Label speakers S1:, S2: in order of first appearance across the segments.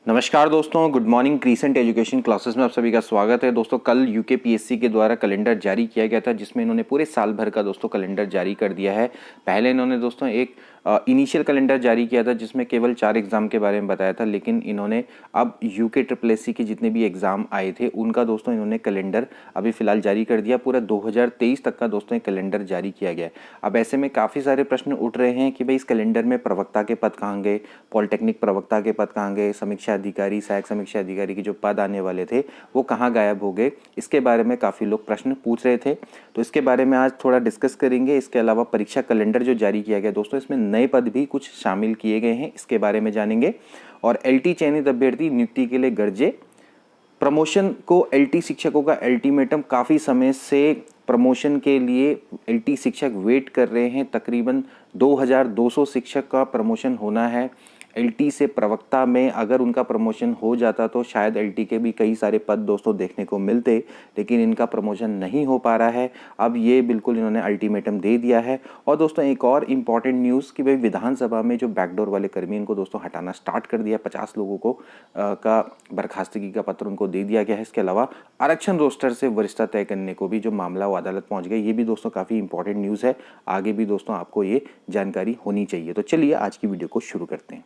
S1: नमस्कार दोस्तों, good morning. Crescent education classes में आप सभी का स्वागत है। दोस्तों कल यूकेपीएससी के द्वारा कैलेंडर जारी किया गया था, जिसमें इन्होंने पूरे साल भर का दोस्तों कैलेंडर जारी कर दिया है। पहले इन्होंने दोस्तों एक इनिशियल कैलेंडर जारी किया था जिसमें केवल 4 एग्जाम के बारे में बताया था, लेकिन इन्होंने अब यूके ट्रिपल एससी के जितने भी एग्जाम आए थे उनका दोस्तों इन्होंने कैलेंडर अभी फिलहाल जारी कर दिया। पूरा 2023 तक का दोस्तों एक कैलेंडर जारी किया गया है। अब ऐसे में काफ़ी सारे प्रश्न उठ रहे हैं कि भाई इस कैलेंडर में प्रवक्ता के पद कहाँ गए, पॉलिटेक्निक प्रवक्ता के पद कहाँ गए, समीक्षा अधिकारी, सहायक समीक्षा अधिकारी के जो पद आने वाले थे वो कहाँ गायब हो गए। इसके बारे में काफ़ी लोग प्रश्न पूछ रहे थे, तो इसके बारे में आज थोड़ा डिस्कस करेंगे। इसके अलावा परीक्षा कैलेंडर जो जारी किया गया दोस्तों, इसमें नए पद भी कुछ शामिल किए गए हैं, इसके बारे में जानेंगे। और एलटी चयनित अभ्यर्थी नियुक्ति के लिए गरजे। प्रमोशन को एलटी शिक्षकों का अल्टीमेटम, काफ़ी समय से प्रमोशन के लिए एलटी शिक्षक वेट कर रहे हैं। तकरीबन 2200 शिक्षक का प्रमोशन होना है। एलटी से प्रवक्ता में अगर उनका प्रमोशन हो जाता तो शायद एलटी के भी कई सारे पद दोस्तों देखने को मिलते, लेकिन इनका प्रमोशन नहीं हो पा रहा है। अब ये बिल्कुल इन्होंने अल्टीमेटम दे दिया है। और दोस्तों एक और इम्पॉर्टेंट न्यूज़ कि भाई विधानसभा में जो बैकडोर वाले कर्मी, इनको दोस्तों हटाना स्टार्ट कर दिया। 50 लोगों को का बर्खास्तगी का पत्र उनको दे दिया गया है। इसके अलावा आरक्षण रोस्टर से वरिष्ठता तय करने को भी जो मामला वो अदालत पहुंच गया, ये भी दोस्तों काफ़ी इंपॉर्टेंट न्यूज़ है। आगे भी दोस्तों आपको ये जानकारी होनी चाहिए। तो चलिए आज की वीडियो को शुरू करते हैं।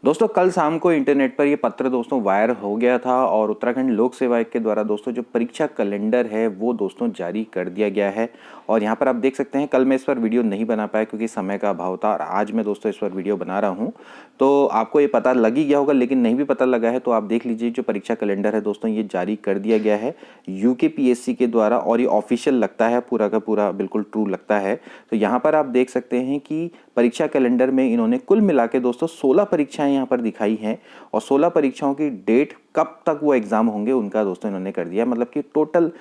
S1: दोस्तों कल शाम को इंटरनेट पर ये पत्र दोस्तों वायरल हो गया था और उत्तराखंड लोक सेवा आयोग के द्वारा दोस्तों जो परीक्षा कैलेंडर है वो दोस्तों जारी कर दिया गया है। और यहाँ पर आप देख सकते हैं, कल मैं इस पर वीडियो नहीं बना पाया क्योंकि समय का अभाव था, और आज मैं दोस्तों इस पर वीडियो बना रहा हूँ। तो आपको ये पता लग ही गया होगा, लेकिन नहीं भी पता लगा है तो आप देख लीजिए। जो परीक्षा कैलेंडर है दोस्तों ये जारी कर दिया गया है यूकेपीएससी के द्वारा, और ये ऑफिशियल लगता है, पूरा का पूरा बिल्कुल ट्रू लगता है। तो यहाँ पर आप देख सकते हैं कि परीक्षा कैलेंडर में इन्होंने कुल मिला के दोस्तों 16 परीक्षाएं यहाँ पर दिखाई हैं, और 16 परीक्षाओं की डेट कब तक वो एग्जाम होंगे उनका दोस्तों इन्होंने कर दिया। मतलब कि टोटल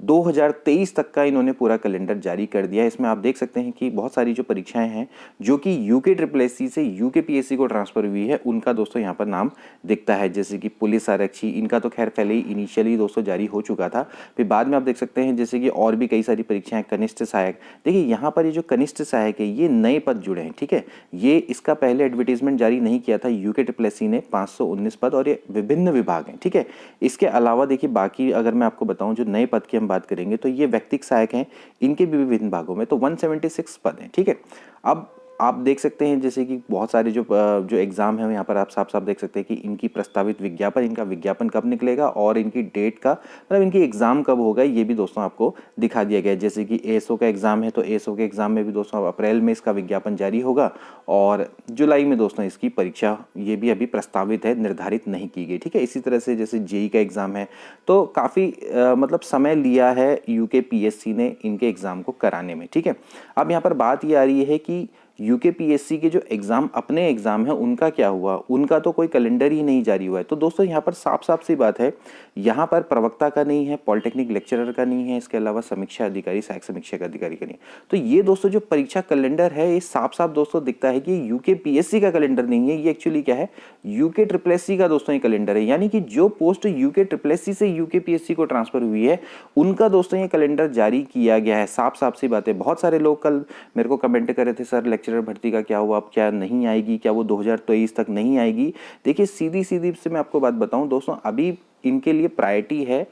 S1: 2023 तक का इन्होंने पूरा कैलेंडर जारी कर दिया है। इसमें आप देख सकते हैं कि बहुत सारी जो परीक्षाएं हैं जो कि यूके ट्रिपल एससी से यूकेपीएससी को ट्रांसफर हुई है, उनका दोस्तों यहाँ पर नाम दिखता है। जैसे कि पुलिस आरक्षी, इनका तो खैर पहले ही इनिशियली दोस्तों जारी हो चुका था। फिर बाद में आप देख सकते हैं जैसे कि और भी कई सारी परीक्षाएं, कनिष्ठ सहायक। देखिए यहाँ पर ये जो कनिष्ठ सहायक है ये नए पद जुड़े हैं, ठीक है। ये इसका पहले एडवर्टीजमेंट जारी नहीं किया था यूके ट्रिपल एससी ने, 519 पद, और ये विभिन्न विभाग हैं, ठीक है। इसके अलावा देखिए बाकी अगर मैं आपको बताऊं जो नए पद की हम बात करेंगे तो ये व्यक्तिक सहायक हैं, इनके भी विभिन्न भागों में तो 176 पद हैं, ठीक है। अब आप देख सकते हैं जैसे कि बहुत सारे जो एग्जाम है यहाँ पर आप साफ साफ देख सकते हैं कि इनकी प्रस्तावित विज्ञापन, इनका विज्ञापन कब निकलेगा और इनकी डेट का, मतलब इनकी एग्जाम कब होगा, ये भी दोस्तों आपको दिखा दिया गया है। जैसे कि एएसओ का एग्जाम है तो एएसओ के एग्जाम में भी दोस्तों अप्रैल में इसका विज्ञापन जारी होगा, और जुलाई में दोस्तों इसकी परीक्षा ये भी अभी प्रस्तावित है, निर्धारित नहीं की गई, ठीक है। इसी तरह से जैसे जेई का एग्जाम है, तो काफ़ी मतलब समय लिया है यूकेपीएससी ने इनके एग्जाम को कराने में, ठीक है। अब यहाँ पर बात ये आ रही है कि यूकेपीएससी के जो एग्जाम, अपने एग्जाम है, उनका क्या हुआ, उनका तो कोई कैलेंडर ही नहीं जारी हुआ है। तो दोस्तों यहाँ पर साफ साफ सी बात है, यहाँ पर प्रवक्ता का नहीं है, पॉलिटेक्निक लेक्चरर का नहीं है, इसके अलावा समीक्षा अधिकारी, सहायक समीक्षा अधिकारी का नहीं है। तो ये दोस्तों जो परीक्षा कैलेंडर है ये साफ साफ दोस्तों दिखता है कि यूकेपीएससी का कैलेंडर नहीं है, ये एक्चुअली क्या है, यूके ट्रिपल एससी का दोस्तों ये कैलेंडर है। यानी कि जो पोस्ट यूके ट्रिपल एससी से यूकेपीएससी को ट्रांसफर हुई है उनका दोस्तों ये कैलेंडर जारी किया गया है। साफ साफ सी बात है। बहुत सारे लोग कल मेरे को कमेंट कर रहे थे, सर लेक्चरर भर्ती का क्या हुआ, अब क्या नहीं आएगी, क्या वो 2023 तक नहीं आएगी। देखिए सीधी सीधी से मैं आपको बात बताऊं दोस्तों, अभी इनके लिए प्रायोरिटी है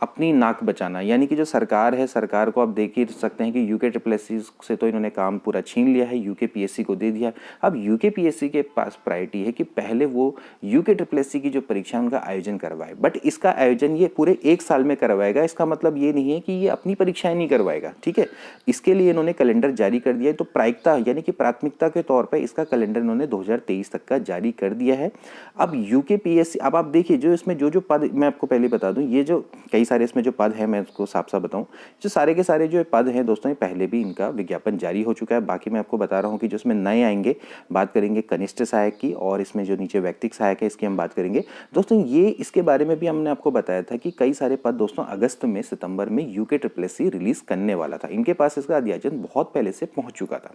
S1: अपनी नाक बचाना। यानी कि जो सरकार है, सरकार को आप देख ही सकते हैं कि यूके ट्रिपल एससी से तो इन्होंने काम पूरा छीन लिया है, यूकेपीएससी को दे दिया। अब यूकेपीएससी के पास प्रायोरिटी है कि पहले वो यूके ट्रिपल एससी की जो परीक्षा उनका आयोजन करवाए, बट इसका आयोजन ये पूरे 1 साल में करवाएगा। इसका मतलब ये नहीं है कि ये अपनी परीक्षाएं नहीं करवाएगा, ठीक है। इसके लिए इन्होंने कैलेंडर जारी कर दिया है, तो प्रायिकता यानी कि प्राथमिकता के तौर पर इसका कैलेंडर इन्होंने 2023 तक का जारी कर दिया है। अब यूकेपीएससी, अब आप देखिए जो इसमें जो पद, मैं आपको पहले बता दूं, ये जो कई सारे इसमें जो पद है, मैं उसको साफ साफ बताऊं, जो सारे के सारे जो पद हैं दोस्तों, ये पहले भी इनका विज्ञापन जारी हो चुका है। बाकी मैं आपको बता रहा हूं कि जो इसमें नए आएंगे, बात करेंगे कनिष्ठ सहायक की, और इसमें जो नीचे व्यक्तिक सहायक है इसकी हम बात करेंगे दोस्तों। ये इसके बारे में भी हमने आपको बताया था कि कई सारे पद दोस्तों अगस्त में, सितंबर में यूके ट्रिपल एससी रिलीज करने वाला था। इनके पास इसका अध्याचन बहुत पहले से पहुंच चुका था।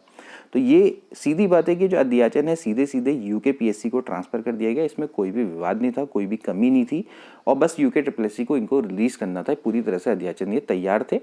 S1: तो ये सीधी बात है कि जो अध्याचन है सीधे सीधे यूकेपीएससी को ट्रांसफर कर दिया गया। इसमें कोई भी विवाद नहीं था, कोई भी कमी नहीं थी, और बस यूके ट्रिपल एससी को इनको रिलीज करना था, पूरी तरह से अध्याचन ये तैयार थे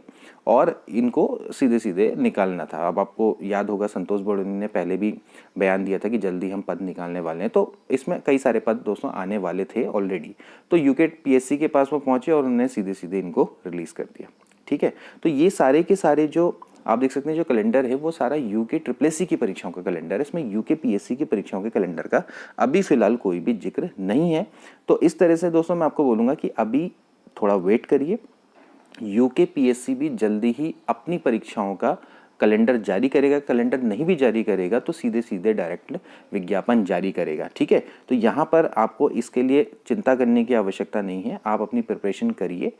S1: और इनको सीधे सीधे निकालना था। अब आपको याद होगा संतोष बड़ोनी ने पहले भी बयान दिया था कि जल्दी हम पद निकालने वाले हैं, तो इसमें कई सारे पद दोस्तों आने वाले थे ऑलरेडी। तो यूके पीएससी के पास वो पहुंचे और उन्होंने सीधे सीधे इनको रिलीज कर दिया। ठीक है, तो ये सारे के सारे जो आप देख सकते हैं जो कैलेंडर है वो सारा यूके ट्रिपल एससी की परीक्षाओं का कैलेंडर है। इसमें यूके पीएससी की परीक्षाओं के कैलेंडर का अभी फिलहाल कोई भी जिक्र नहीं है। तो इस तरह से दोस्तों मैं आपको बोलूँगा कि अभी थोड़ा वेट करिए, यूके पीएससी भी जल्दी ही अपनी परीक्षाओं का कैलेंडर जारी करेगा। कैलेंडर नहीं भी जारी करेगा तो सीधे सीधे डायरेक्ट विज्ञापन जारी करेगा। ठीक है, तो यहाँ पर आपको इसके लिए चिंता करने की आवश्यकता नहीं है, आप अपनी प्रिपरेशन करिए।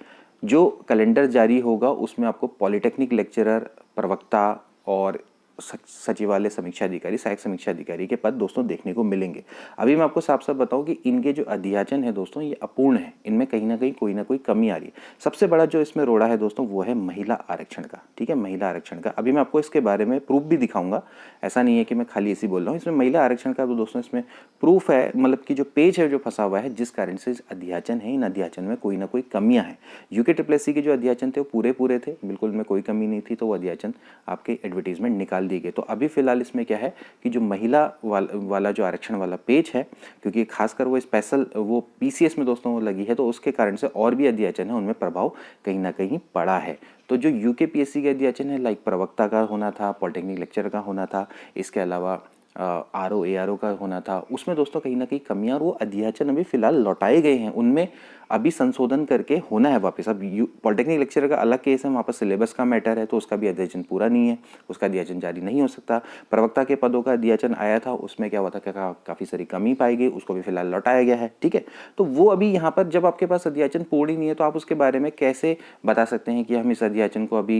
S1: जो कैलेंडर जारी होगा उसमें आपको पॉलिटेक्निक लेक्चरर, प्रवक्ता और सचिवालय समीक्षा अधिकारी, सहायक समीक्षा अधिकारी के पद दोस्तों देखने को मिलेंगे। अभी मैं आपको साफ साफ बताऊं कि इनके जो अध्याचन है दोस्तों ये अपूर्ण है, इनमें कहीं ना कहीं कोई ना कोई कमी आ रही है। सबसे बड़ा जो इसमें रोड़ा है दोस्तों वो है महिला आरक्षण का। ठीक है, महिला आरक्षण का अभी मैं आपको इसके बारे में प्रूफ भी दिखाऊंगा, ऐसा नहीं है कि मैं खाली ऐसे बोल रहा हूँ। इसमें महिला आरक्षण का तो दोस्तों इसमें प्रूफ है, मतलब कि जो पेज है जो फंसा हुआ है, जिस कारण से अध्याचन है, इन अध्याचन में कोई ना कोई कमियां हैं। यूके ट्रिपल एससी के जो अध्याचन थे वो पूरे पूरे थे, बिल्कुल में कोई कमी नहीं थी, तो वो अध्याचन आपके एडवर्टीजमेंट निकाल दिए गए। तो अभी फिलहाल इसमें क्या है कि जो महिला वाला जो आरक्षण वाला पेज है, क्योंकि खासकर वो स्पेशल वो पीसीएस में दोस्तों वो लगी है, तो उसके कारण से और भी अध्याचन है उनमें प्रभाव कहीं ना कहीं पड़ा है। तो जो यूके पीएससी के अध्याचन है, लाइक प्रवक्ता का होना था, पॉलिटेक्निक लेक्चर का होना था, इसके अलावा आरओ एआरओ का होना था, उसमें दोस्तों कहीं ना कहीं कमियां और वो अध्याचन अभी फिलहाल लौटाए गए हैं, उनमें अभी संशोधन करके होना है वापस। अब पॉलिटेक्निक लेक्चर का अलग केस है, वहाँ पर सिलेबस का मैटर है, तो उसका भी अध्याचन पूरा नहीं है, उसका अध्याचन जारी नहीं हो सकता। प्रवक्ता के पदों का अध्याचन आया था, उसमें क्या हुआ था, काफ़ी सारी कमी पाई गई, उसको भी फिलहाल लौटाया गया है। ठीक है, तो वो अभी यहाँ पर जब आपके पास अध्याचन पूर्ण ही नहीं है तो आप उसके बारे में कैसे बता सकते हैं कि हम इस अध्याचन को अभी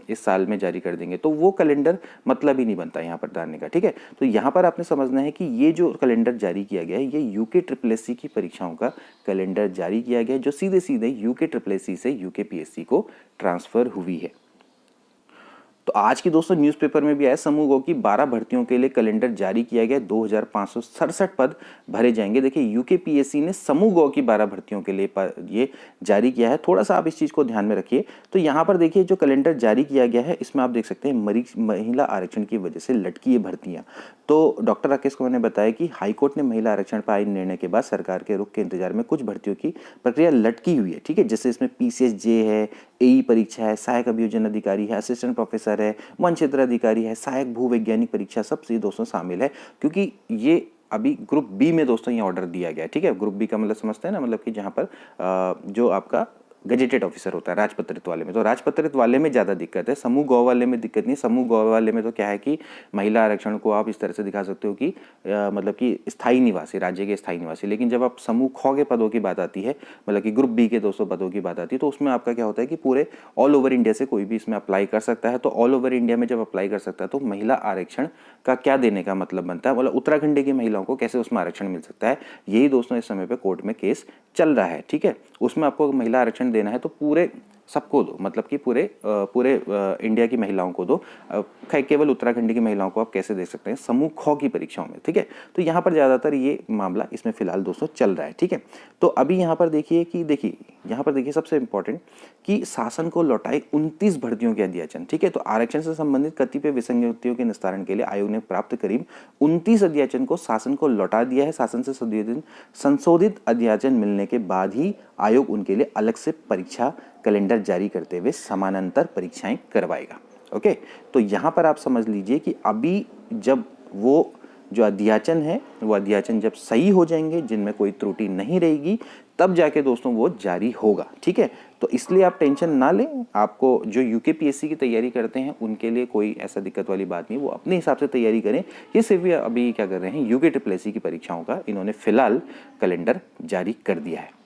S1: इस साल में जारी कर देंगे, तो वो कैलेंडर मतलब ही नहीं बनता यहाँ पर डालने का। ठीक है, तो यहाँ पर आपने समझना है कि ये जो कैलेंडर जारी किया गया है ये यूके ट्रिपल एससी की परीक्षाओं का कैलेंडर जारी किया गया है, जो सीधे सीधे यूके ट्रिपल एससी से यूके पीएससी को ट्रांसफर हुई है। तो आज की दोस्तों न्यूज़पेपर में भी आया, समूह गौ की 12 भर्तियों के लिए कैलेंडर जारी किया गया, 2567 पद भरे जाएंगे। देखिए यूके पीएससी ने समूह गौ की 12 भर्तियों के लिए ये जारी किया है, थोड़ा सा आप इस चीज़ को ध्यान में रखिए। तो यहाँ पर देखिए जो कैलेंडर जारी किया गया है इसमें आप देख सकते हैं महिला आरक्षण की वजह से लटकी ये भर्तियाँ। तो डॉक्टर राकेश कुमार ने बताया कि हाईकोर्ट ने महिला आरक्षण पर आए निर्णय के बाद सरकार के रुख के इंतजार में कुछ भर्तियों की प्रक्रिया लटकी हुई है। ठीक है, जैसे इसमें पीसीएसजे है, एई परीक्षा है, सहायक अभियोजन अधिकारी है, असिस्टेंट प्रोफेसर है, वन क्षेत्र अधिकारी है, सहायक भूवैज्ञानिक परीक्षा, सब ये दोस्तों शामिल है, क्योंकि ये अभी ग्रुप बी में दोस्तों ये ऑर्डर दिया गया है। ठीक है, ग्रुप बी का मतलब समझते हैं ना, मतलब कि जहाँ पर जो आपका गजेटेड ऑफिसर होता है राजपत्रित वाले में, तो राजपत्रित वाले में ज़्यादा दिक्कत है, समूह गौ वाले में दिक्कत नहीं। समूह गौ वाले में तो क्या है कि महिला आरक्षण को आप इस तरह से दिखा सकते हो कि मतलब कि स्थायी निवासी, राज्य के स्थायी निवासी, लेकिन जब आप समूह ख के पदों की बात आती है, मतलब कि ग्रुप बी के 200 पदों की बात आती है, तो उसमें आपका क्या होता है कि पूरे ऑल ओवर इंडिया से कोई भी इसमें अप्लाई कर सकता है। तो ऑल ओवर इंडिया में जब अप्लाई कर सकता है तो महिला आरक्षण का क्या देने का मतलब बनता है, मतलब उत्तराखंड की महिलाओं को कैसे उसमें आरक्षण मिल सकता है, यही दोस्तों इस समय पे कोर्ट में केस चल रहा है। ठीक है, उसमें आपको महिला आरक्षण देना है तो पूरे सबको दो, मतलब कि पूरे इंडिया की महिलाओं को दो, केवल उत्तराखंड की महिलाओं को आप कैसे दे सकते हैं समूह ख की परीक्षाओं में। ठीक है, तो यहाँ पर ज़्यादातर ये मामला इसमें फिलहाल दोस्तों चल रहा है। ठीक है, तो अभी यहाँ पर देखिए कि यहाँ पर देखिए सबसे इंपॉर्टेंट कि शासन को लौटाए 29 भर्तियों के अध्याचन। ठीक है, तो आरक्षण से संबंधित कतिपय विसंगतियों के निस्तारण के लिए आयोग ने प्राप्त करीब 29 अध्याचन को शासन को लौटा दिया है। शासन से संशोधित अध्याचन मिलने के बाद ही आयोग उनके लिए अलग से परीक्षा कैलेंडर जारी करते हुए समानांतर परीक्षाएं करवाएगा। ओके, तो यहाँ पर आप समझ लीजिए कि अभी जब वो जो अध्याचन है वो अध्याचन जब सही हो जाएंगे, जिनमें कोई त्रुटि नहीं रहेगी, तब जाके दोस्तों वो जारी होगा। ठीक है, तो इसलिए आप टेंशन ना लें। आपको जो यूके पीएससी की तैयारी करते हैं उनके लिए कोई ऐसा दिक्कत वाली बात नहीं, वो अपने हिसाब से तैयारी करें। ये सिर्फ अभी क्या कर रहे हैं, यूके ट्रिपल एससी की परीक्षाओं का इन्होंने फिलहाल कैलेंडर जारी कर दिया है।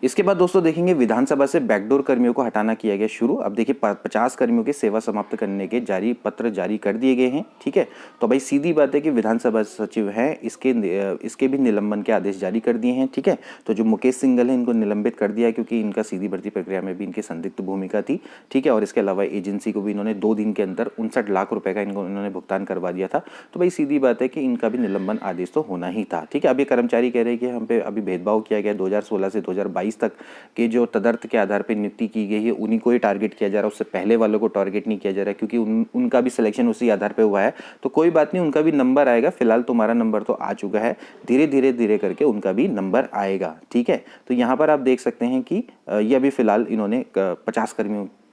S1: इसके बाद दोस्तों देखेंगे विधानसभा से बैकडोर कर्मियों को हटाना किया गया शुरू। अब देखिए 50 कर्मियों के सेवा समाप्त करने के पत्र जारी कर दिए गए हैं। ठीक है, तो भाई सीधी बात है कि विधानसभा सचिव हैं, इसके भी निलंबन के आदेश जारी कर दिए हैं। ठीक है, तो जो मुकेश सिंघल है इनको निलंबित कर दिया है, क्योंकि इनका सीधी भर्ती प्रक्रिया में भी इनकी संदिग्ध भूमिका थी। ठीक है, और इसके अलावा एजेंसी को भी इन्होंने 2 दिन के अंदर 59 लाख रुपए का इन्होंने भुगतान करवा दिया था। तो भाई सीधी बात है कि इनका भी निलंबन आदेश तो होना ही था। ठीक है, अब ये कर्मचारी कह रहे हैं कि हम पे अभी भेदभाव किया गया 2016 से 2022 2022 तक के जो तदर्थ के आधार पर नियुक्ति की गई है उन्हीं को ही टारगेट किया जा रहा है, उससे पहले वालों को टारगेट नहीं किया जा रहा है, क्योंकि उनका भी सिलेक्शन उसी आधार पर हुआ है। तो कोई बात नहीं, उनका भी नंबर आएगा। फिलहाल तुम्हारा नंबर तो आ चुका है, धीरे धीरे धीरे करके उनका भी नंबर आएगा। ठीक है, तो यहाँ पर आप देख सकते हैं कि ये अभी फिलहाल इन्होंने 50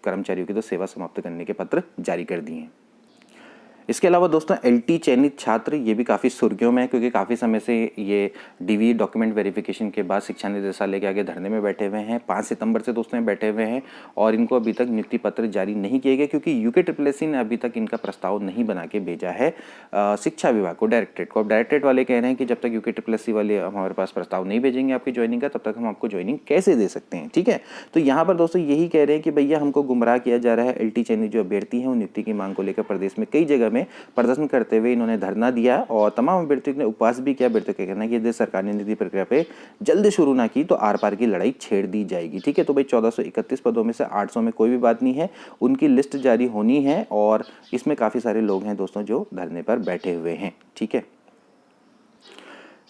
S1: कर्मचारियों की तो सेवा समाप्त करने के पत्र जारी कर दिए हैं। इसके अलावा दोस्तों एलटी चयनित छात्र, ये भी काफ़ी सुर्खियों में है, क्योंकि काफ़ी समय से ये डीवी डॉक्यूमेंट वेरिफिकेशन के बाद शिक्षा निदेशालय के आगे धरने में बैठे हुए हैं। 5 सितंबर से दोस्तों ये बैठे हुए हैं और इनको अभी तक नियुक्ति पत्र जारी नहीं किए गए, क्योंकि यूके ने अभी तक इनका प्रस्ताव नहीं बना के भेजा है शिक्षा विभाग को, डायरेक्टरेट को। अब डायरेक्टरेट वाले कह रहे हैं कि जब तक यूके वाले हमारे पास प्रस्ताव नहीं भेजेंगे आपकी ज्वाइनिंग का, तब तक हम आपको ज्वाइनिंग कैसे दे सकते हैं। ठीक है, तो यहाँ पर दोस्तों यही कह रहे हैं कि भैया हमको गुमराह किया जा रहा है। एलटी चयनित जो अभ्यर्थी हैं, नियुक्ति की मांग को लेकर प्रदेश में कई जगह में प्रदर्शन करते हुए इन्होंने धरना दिया और तमाम अभ्यर्थियों ने उपवास भी किया। अभ्यर्थियों का कहना है कि यदि सरकार ने नियुक्ति प्रक्रिया पे जल्द शुरू ना की तो आर पार की लड़ाई छेड़ दी जाएगी। ठीक है, तो भाई 1431 पदों में से 800 में कोई भी बात नहीं है, उनकी लिस्ट जारी होनी है और इसमें काफ़ी सारे लोग हैं दोस्तों जो धरने पर बैठे हुए हैं। ठीक है,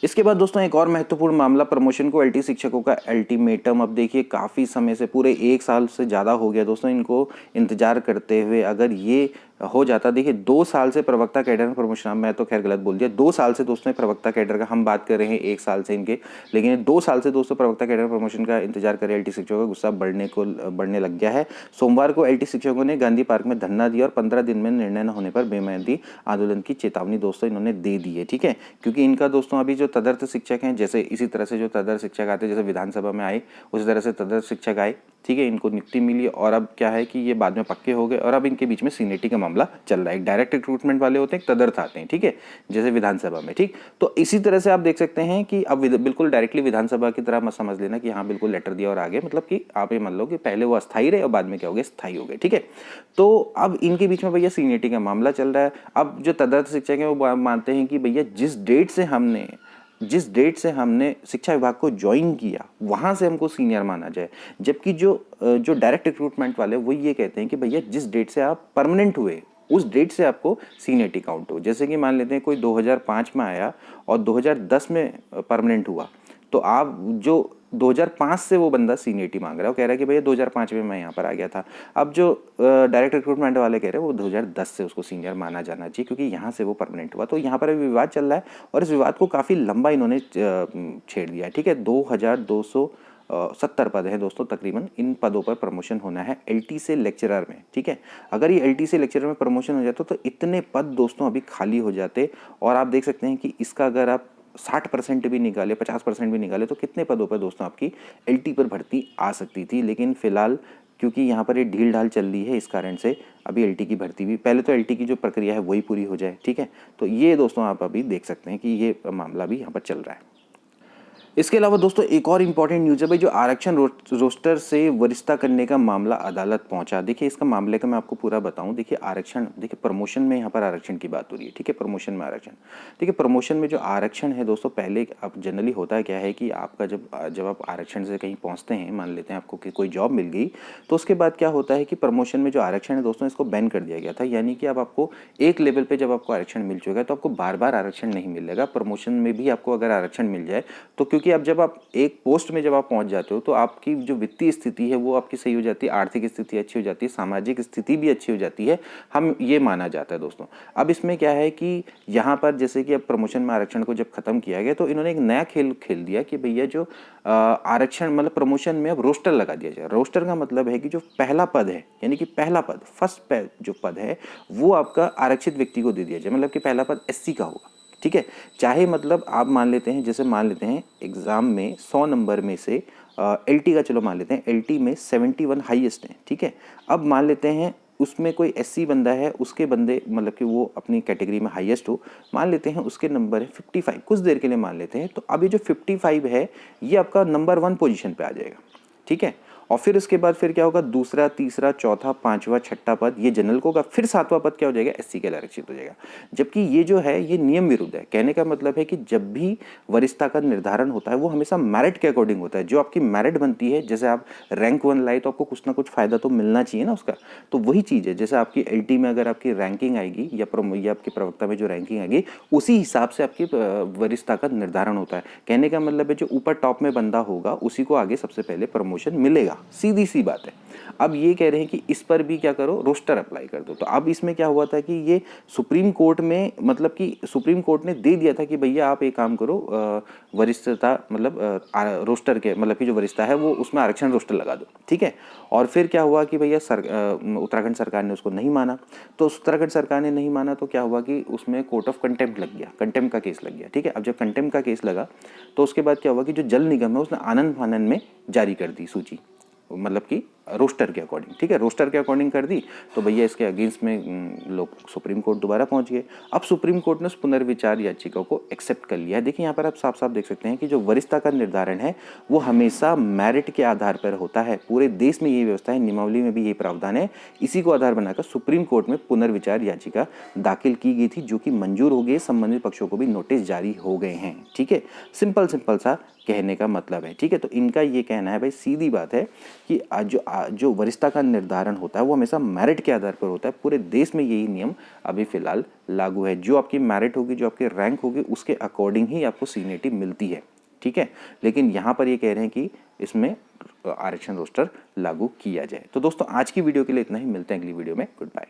S1: इसके बाद दोस्तों एक और महत्वपूर्ण मामला, प्रमोशन को एलटी शिक्षकों का अल्टीमेटम। अब देखिए काफ़ी समय से, पूरे 1 साल से ज़्यादा हो गया दोस्तों इनको इंतजार करते हुए। अगर ये हो जाता, देखिए 2 साल से प्रवक्ता कैडर में प्रमोशन, मैं तो खैर गलत बोल दिया, 2 साल से दोस्तों प्रवक्ता कैडर का हम बात कर रहे हैं, 1 साल से इनके, लेकिन 2 साल से दोस्तों प्रवक्ता कैडर प्रमोशन का इंतजार कर रहे एलटी शिक्षकों का गुस्सा बढ़ने लग गया है। सोमवार को एलटी शिक्षकों ने गांधी पार्क में धरना दिया और 15 दिन में निर्णय न होने पर बेमेयादी आंदोलन की चेतावनी दोस्तों इन्होंने दे दी है। ठीक है, क्योंकि इनका दोस्तों अभी जो तदर्थ शिक्षक हैं, जैसे इसी तरह से जो तदर्थ शिक्षक आते हैं, जैसे विधानसभा में आए उसी तरह से तदर्थ शिक्षक आए। ठीक है, इनको नियुक्ति मिली और अब क्या है कि ये बाद में पक्के हो गए और अब इनके बीच में सीनियरिटी का मामला चल रहा है। एक डायरेक्ट रिक्रूटमेंट वाले होते हैं, एक तदर्थ आते हैं। ठीक है, जैसे विधानसभा में। ठीक, तो इसी तरह से आप देख सकते हैं कि अब बिल्कुल डायरेक्टली विधानसभा की तरह मत समझ लेना कि हाँ बिल्कुल लेटर दिया और आगे, मतलब कि आप ये मान लो कि पहले वो अस्थायी रहे और बाद में क्या हो गए, स्थायी हो गए। ठीक है, तो अब इनके बीच में भैया सीनियरिटी का मामला चल रहा है। अब जो तदर्थ शिक्षक है वो मानते हैं कि भैया जिस डेट से हमने शिक्षा विभाग को ज्वाइन किया वहां से हमको सीनियर माना जाए, जबकि जो डायरेक्ट रिक्रूटमेंट वाले वो ये कहते हैं कि भैया जिस डेट से आप परमानेंट हुए उस डेट से आपको सीनियरिटी काउंट हो। जैसे कि मान लेते हैं कोई 2005 में आया और 2010 में परमानेंट हुआ, तो आप जो 2005 से वो बंदा सीनियरिटी मांग रहा है, वो कह रहा है कि भैया 2005 में मैं यहाँ पर आ गया था। अब जो डायरेक्ट रिक्रूटमेंट वाले कह रहे हैं वो 2010 से उसको सीनियर माना जाना चाहिए, क्योंकि यहाँ से वो परमानेंट हुआ। तो यहाँ पर अभी विवाद चल रहा है और इस विवाद को काफ़ी लंबा इन्होंने छेड़ दिया है। ठीक है, 2270 पद हैं दोस्तों तकरीबन, इन पदों पर प्रमोशन होना है एलटी से लेक्चरर में। ठीक है, अगर ये एलटी से लेक्चरर में प्रमोशन हो जाता तो इतने पद दोस्तों अभी खाली हो जाते। और आप देख सकते हैं कि इसका अगर आप 60% भी निकाले, 50% भी निकाले, तो कितने पदों पर दोस्तों आपकी एलटी पर भर्ती आ सकती थी। लेकिन फिलहाल क्योंकि यहाँ पर ये ढील ढाल चल रही है, इस कारण से अभी एलटी की भर्ती भी, पहले तो एलटी की जो प्रक्रिया है वही पूरी हो जाए। ठीक है, तो ये दोस्तों आप अभी देख सकते हैं कि ये मामला भी यहाँ पर चल रहा है। इसके अलावा दोस्तों एक और इम्पॉर्टेंट न्यूज़ है भाई, जो आरक्षण रोस्टर से वरिष्ठता करने का मामला अदालत पहुंचा। देखिए इसका मामले का मैं आपको पूरा बताऊं। देखिए आरक्षण, देखिए प्रमोशन में यहाँ पर आरक्षण की बात हो रही है। ठीक है, प्रमोशन में आरक्षण, देखिए प्रमोशन में जो आरक्षण है दोस्तों, पहले अब जनरली होता है क्या है कि आपका जब आप आरक्षण से कहीं पहुँचते हैं, मान लेते हैं आपको कि कोई जॉब मिल गई, तो उसके बाद क्या होता है कि प्रमोशन में जो आरक्षण है दोस्तों इसको बैन कर दिया गया था। यानी कि अब आपको एक लेवल पर जब आपको आरक्षण मिल चुका है तो आपको बार बार आरक्षण नहीं मिलेगा। प्रमोशन में भी आपको अगर आरक्षण मिल जाए तो, क्योंकि अब जब आप एक पोस्ट में जब आप पहुंच जाते हो तो आपकी जो वित्तीय स्थिति है वो आपकी सही हो जाती है, आर्थिक स्थिति अच्छी हो जाती है, सामाजिक स्थिति भी अच्छी हो जाती है, हम ये माना जाता है दोस्तों। अब इसमें क्या है कि यहाँ पर जैसे कि अब प्रमोशन में आरक्षण को जब खत्म किया गया तो इन्होंने एक नया खेल दिया कि भैया जो आरक्षण मतलब प्रमोशन में अब रोस्टर लगा दिया जाए। रोस्टर का मतलब है कि जो पहला पद है, यानी कि पहला पद, फर्स्ट जो पद है वो आपका आरक्षित व्यक्ति को दे दिया जाए, मतलब कि पहला पद एससी का होगा। ठीक है, चाहे मतलब आप मान लेते हैं, जैसे मान लेते हैं एग्जाम में 100 नंबर में से एलटी का, चलो मान लेते हैं एलटी में 71 हाईएस्ट हैं। ठीक है, अब मान लेते हैं उसमें कोई एससी बंदा है, उसके बंदे मतलब कि वो अपनी कैटेगरी में हाईएस्ट हो, मान लेते हैं उसके नंबर है 55, कुछ देर के लिए मान लेते हैं, तो अभी जो 55 है ये आपका नंबर 1 पोजीशन पे आ जाएगा। ठीक है, और फिर उसके बाद फिर क्या होगा, दूसरा, तीसरा, चौथा, पांचवा, छठा पद ये जनरल को होगा, फिर सातवां पद क्या हो जाएगा, एससी के लिए आरक्षित हो जाएगा। जबकि ये जो है ये नियम विरुद्ध है। कहने का मतलब है कि जब भी वरिष्ठता का निर्धारण होता है वो हमेशा मेरिट के अकॉर्डिंग होता है। जो आपकी मेरिट बनती है, जैसे आप रैंक 1 लाए तो आपको कुछ ना कुछ फायदा तो मिलना चाहिए ना उसका, तो वही चीज़ है। जैसे आपकी एलटी में अगर आपकी रैंकिंग आएगी या आपकी प्रवक्ता में जो रैंकिंग आएगी उसी हिसाब से आपकी वरिष्ठता का निर्धारण होता है। कहने का मतलब है जो ऊपर टॉप में बंदा होगा उसी को आगे सबसे पहले प्रमोशन मिलेगा, सीधी सी बात है। अब ये कह रहे हैं कि इस पर भी क्या करो, रोस्टर अप्लाई कर दो। तो अब इसमें क्या हुआ था कि ये सुप्रीम कोर्ट में, मतलब कि सुप्रीम कोर्ट ने दे दिया था कि भैया आप एक काम करो, वरिष्ठता मतलब रोस्टर के मतलब कि जो वरिष्ठता है वो उसमें आरक्षण रोस्टर लगा दो, ठीक है। और फिर क्या हुआ कि भैया उत्तराखंड सरकार ने उसको नहीं माना। तो उत्तराखंड सरकार ने नहीं माना तो क्या हुआ कि उसमें कोर्ट ऑफ कंटेम्प्ट लग गया, कंटेम्प्ट का केस लग गया, ठीक है। अब जब कंटेम्प्ट का केस लगा तो उसके बाद क्या हुआ कि जो जल निगम है उसने आनंद फानन में जारी कर दी सूची, मतलब कि रोस्टर के अकॉर्डिंग, ठीक है, रोस्टर के अकॉर्डिंग कर दी। तो भैया इसके अगेंस्ट में लोग सुप्रीम कोर्ट दोबारा पहुंच गए। अब सुप्रीम कोर्ट ने उस पुनर्विचार याचिका को एक्सेप्ट कर लिया है। देखिए यहाँ पर आप साफ साफ देख सकते हैं कि जो वरिष्ठता का निर्धारण है वो हमेशा मेरिट के आधार पर होता है। पूरे देश में यही व्यवस्था है, नियमावली में भी यही प्रावधान है। इसी को आधार बनाकर सुप्रीम कोर्ट में पुनर्विचार याचिका दाखिल की गई थी, जो कि मंजूर हो गई। संबंधित पक्षों को भी नोटिस जारी हो गए हैं, ठीक है। सिंपल सा कहने का मतलब है, ठीक है। तो इनका ये कहना है भाई, सीधी बात है कि जो वरिष्ठता का निर्धारण होता है वो हमेशा मेरिट के आधार पर होता है। पूरे देश में यही नियम अभी फिलहाल लागू है। जो आपकी मेरिट होगी, जो आपकी रैंक होगी, उसके अकॉर्डिंग ही आपको सीनियरिटी मिलती है, ठीक है। लेकिन यहाँ पर ये कह रहे हैं कि इसमें आरक्षण रोस्टर लागू किया जाए। तो दोस्तों आज की वीडियो के लिए इतना ही, मिलते हैं अगली वीडियो में, गुड बाय।